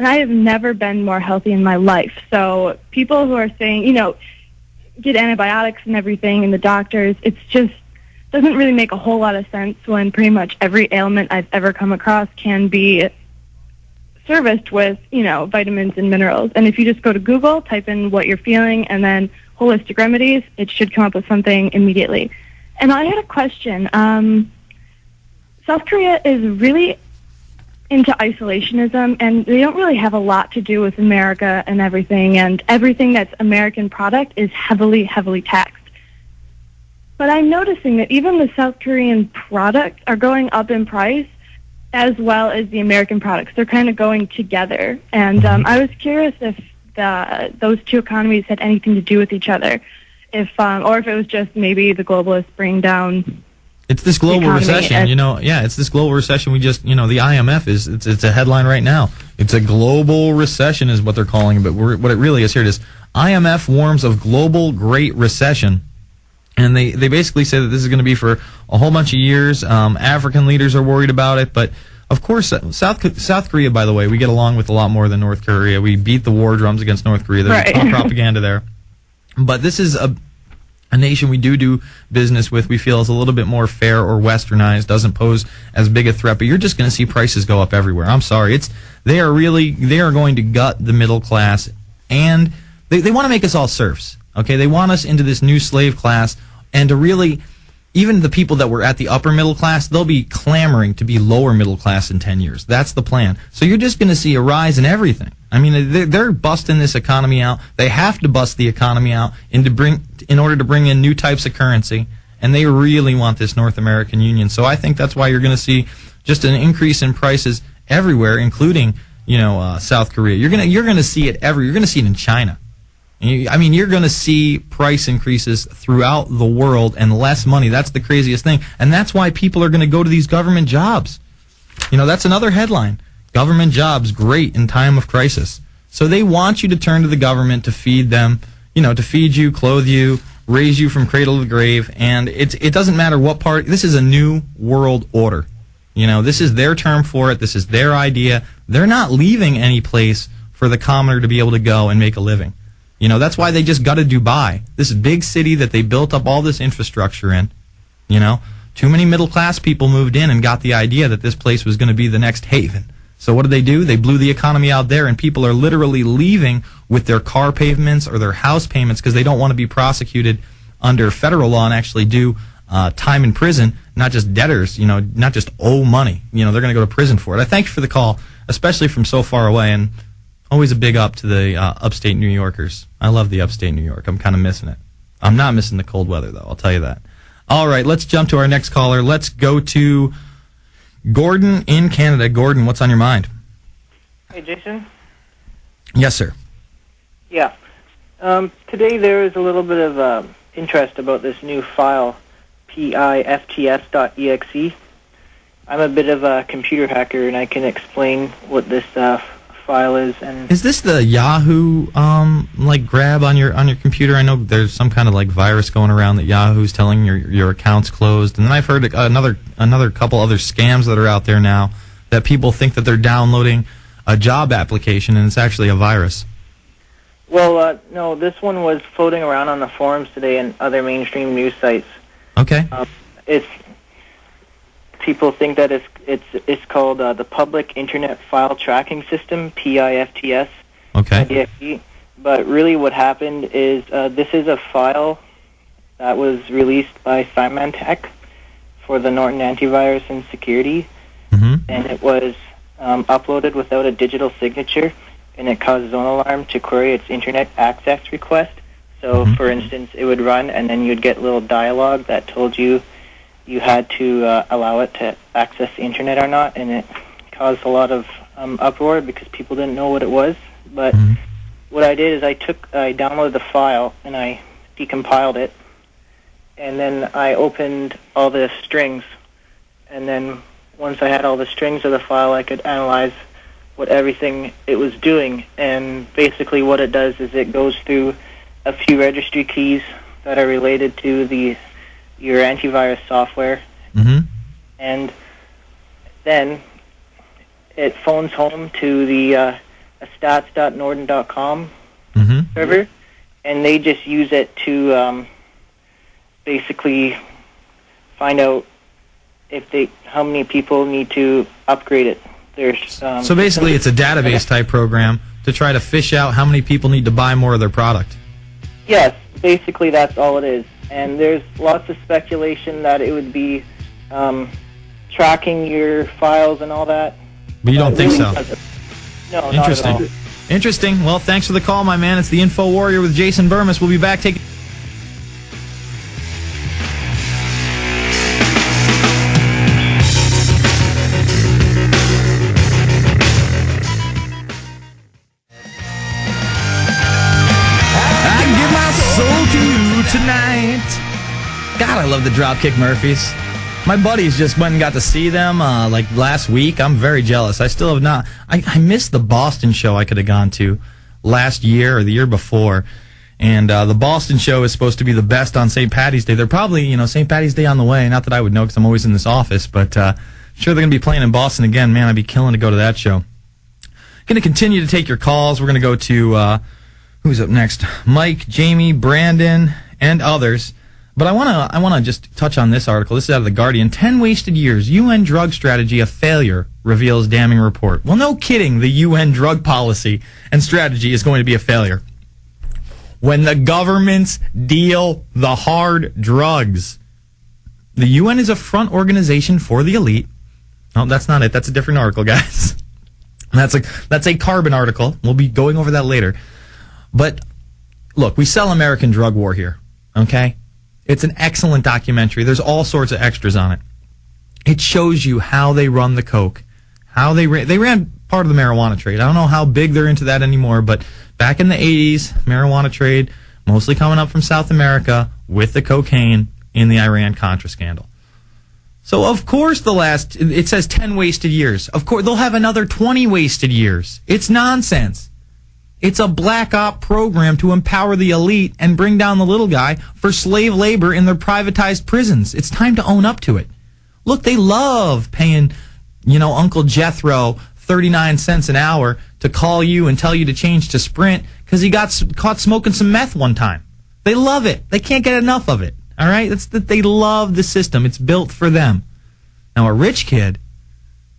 and I have never been more healthy in my life. So people who are saying, you know, get antibiotics and everything, and the doctors, it's just doesn't really make a whole lot of sense when pretty much every ailment I've ever come across can be serviced with, you know, vitamins and minerals. And if you just go to Google, type in what you're feeling, and then holistic remedies, it should come up with something immediately. And I had a question. South Korea is really into isolationism, and they don't really have a lot to do with America and everything that's American product is heavily, heavily taxed. But I'm noticing that even the South Korean products are going up in price as well as the American products. They're kind of going together. And I was curious if those two economies had anything to do with each other, or if it was just maybe the globalists bringing down. It's this global recession, it's this global recession. We just, the IMF it's a headline right now. It's a global recession is what they're calling it, but what it really is, here it is. IMF warns of global Great Recession. And they basically say that this is going to be for a whole bunch of years. African leaders are worried about it, but of course, South Korea, by the way, we get along with a lot more than North Korea. We beat the war drums against North Korea. There's a ton of propaganda there. But this is a nation we do business with. We feel is a little bit more fair or westernized, doesn't pose as big a threat. But you're just going to see prices go up everywhere. I'm sorry. They are going to gut the middle class, and they want to make us all serfs. Okay, they want us into this new slave class, and to really, even the people that were at the upper middle class, they'll be clamoring to be lower middle class in 10 years. That's the plan. So you're just going to see a rise in everything. I mean, they're busting this economy out. They have to bust the economy out in order to bring in new types of currency, and they really want this North American Union. So I think that's why you're going to see just an increase in prices everywhere, including South Korea. You're going to see it everywhere. You're going to see it in China. You're going to see price increases throughout the world and less money. That's the craziest thing. And that's why people are going to go to these government jobs. That's another headline. Government jobs, great in time of crisis. So they want you to turn to the government to feed them, to feed you, clothe you, raise you from cradle to grave. And it doesn't matter what part. This is a new world order. This is their term for it. This is their idea. They're not leaving any place for the commoner to be able to go and make a living. That's why they just gutted Dubai, this big city that they built up all this infrastructure in. Too many middle-class people moved in and got the idea that this place was going to be the next haven. So what do? They blew the economy out there, and people are literally leaving with their car payments or their house payments because they don't want to be prosecuted under federal law and actually do time in prison, not just debtors, not just owe money. They're going to go to prison for it. I thank you for the call, especially from so far away, and always a big up to the upstate New Yorkers. I love the upstate New York. I'm kind of missing it. I'm not missing the cold weather, though. I'll tell you that. All right, let's jump to our next caller. Let's go to Gordon in Canada. Gordon, what's on your mind? Hey, Jason? Yes, sir. Yeah. Today there is a little bit of interest about this new file, pifts.exe. I'm a bit of a computer hacker, and I can explain what this file is. And is this the Yahoo grab on your computer? I know there's some kind of virus going around that Yahoo's telling your account's closed, and then I've heard another couple other scams that are out there now that people think that they're downloading a job application and it's actually a virus. Well, no, this one was floating around on the forums today and other mainstream news sites. Okay. People think that it's called the Public Internet File Tracking System, PIFTS. Okay. But really what happened is this is a file that was released by Symantec for the Norton antivirus and security, and it was uploaded without a digital signature, and it caused Zone Alarm to query its internet access request. So, for instance, it would run, and then you'd get a little dialogue that told you had to allow it to access the internet or not, and it caused a lot of uproar because people didn't know what it was. But what I did is I downloaded the file and I decompiled it, and then I opened all the strings, and then once I had all the strings of the file, I could analyze what everything it was doing. And basically what it does is it goes through a few registry keys that are related to your antivirus software, and then it phones home to the a stats.norton.com Mm-hmm. server, and they just use it to basically find out how many people need to upgrade it. So basically, it's a database type program to try to fish out how many people need to buy more of their product. Yes, basically that's all it is. And there's lots of speculation that it would be tracking your files and all that. But you don't think so? No, Interesting. not at all. Interesting. Well, thanks for the call, my man. It's the Info Warrior with Jason Bermas. We'll be back taking... tonight. God, I love the Dropkick Murphys. My buddies just went and got to see them like last week. I'm very jealous. I still have not. I missed the Boston show I could have gone to last year or the year before. And the Boston show is supposed to be the best on St. Patty's Day. They're probably, St. Patty's Day on the way. Not that I would know because I'm always in this office, but sure they're going to be playing in Boston again. Man, I'd be killing to go to that show. Going to continue to take your calls. We're going to go to, who's up next? Mike, Jamie, Brandon, and others. But I want to just touch on this article. This is out of The Guardian. 10 wasted years. UN drug strategy a failure, reveals damning report. Well, no kidding. The UN drug policy and strategy is going to be a failure. When the governments deal the hard drugs. The UN is a front organization for the elite. Oh, that's not it. That's a different article, guys. That's a carbon article. We'll be going over that later. But look, we sell American Drug War here. Okay? It's an excellent documentary. There's all sorts of extras on it. It shows you how they run the coke, how they ran part of the marijuana trade. I don't know how big they're into that anymore, but back in the 80s, marijuana trade mostly coming up from South America with the cocaine in the Iran-Contra scandal. So, of course, it says 10 wasted years. Of course, they'll have another 20 wasted years. It's nonsense. It's a black op program to empower the elite and bring down the little guy for slave labor in their privatized prisons. It's time to own up to it. Look, they love paying, Uncle Jethro 39 cents an hour to call you and tell you to change to Sprint because he got caught smoking some meth one time. They love it. They can't get enough of it. All right? They love the system. It's built for them. Now, a rich kid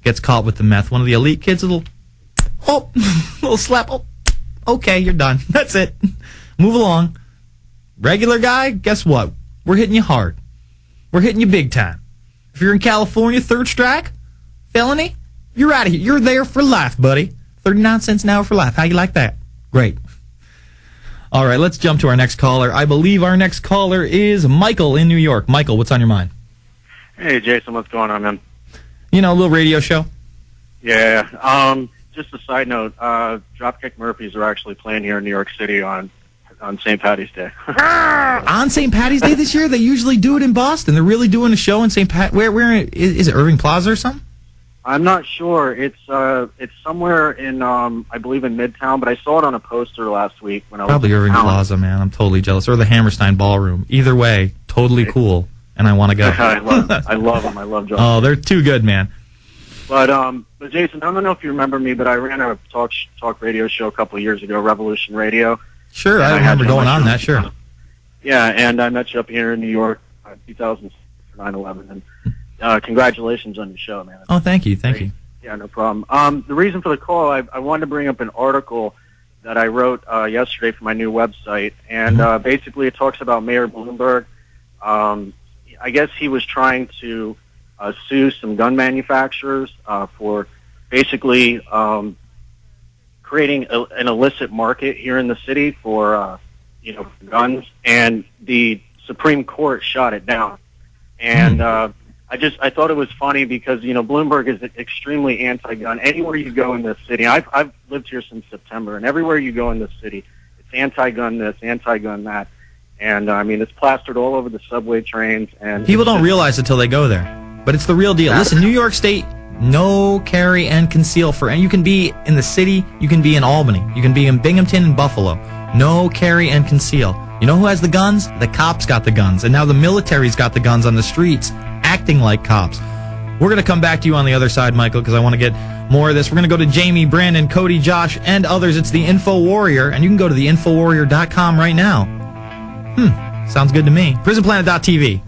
gets caught with the meth. One of the elite kids, a little slap. Oh. Okay, you're done. That's it. Move along. Regular guy, guess what? We're hitting you hard. We're hitting you big time. If you're in California, third strike, felony, you're out of here. You're there for life, buddy. 39 cents an hour for life. How you like that? Great. All right, let's jump to our next caller. I believe our next caller is Michael in New York. Michael, what's on your mind? Hey, Jason, what's going on, man? A little radio show? Yeah, just a side note, Dropkick Murphys are actually playing here in New York City on St. Patty's Day. On St. Patty's Day this year? They usually do it in Boston. They're really doing a show in St. Pat. Where is it? Irving Plaza or something? I'm not sure. It's somewhere in I believe in Midtown, but I saw it on a poster last week when I was probably Irving Plaza, man. I'm totally jealous. Or the Hammerstein Ballroom. Either way, totally cool, and I want to go. I love them. I love Dropkick. Oh, they're too good, man. But Jason, I don't know if you remember me, but I ran a talk radio show a couple of years ago, Revolution Radio. Sure, I remember going on that, sure. Yeah, and I met you up here in New York, 2006 for 9/11, and congratulations on your show, man. Oh, thank you. Yeah, no problem. The reason for the call, I wanted to bring up an article that I wrote yesterday for my new website, and basically it talks about Mayor Bloomberg. I guess he was trying to sue some gun manufacturers for basically creating an illicit market here in the city for guns, and the Supreme Court shot it down. And I thought it was funny because Bloomberg is extremely anti-gun. Anywhere you go in this city, I've lived here since September, and everywhere you go in this city, it's anti-gun this, anti-gun that, and it's plastered all over the subway trains. And people don't realize it till they go there. But it's the real deal. Listen, New York State, no carry and conceal for, and you can be in the city, you can be in Albany, you can be in Binghamton and Buffalo. No carry and conceal. You know who has the guns? The cops got the guns, and now the military's got the guns on the streets, acting like cops. We're going to come back to you on the other side, Michael, because I want to get More of this. We're going to go to Jamie, Brandon, Cody, Josh, and others. It's the Info Warrior, and you can go to theinfowarrior.com right now. Sounds good to me. PrisonPlanet.tv.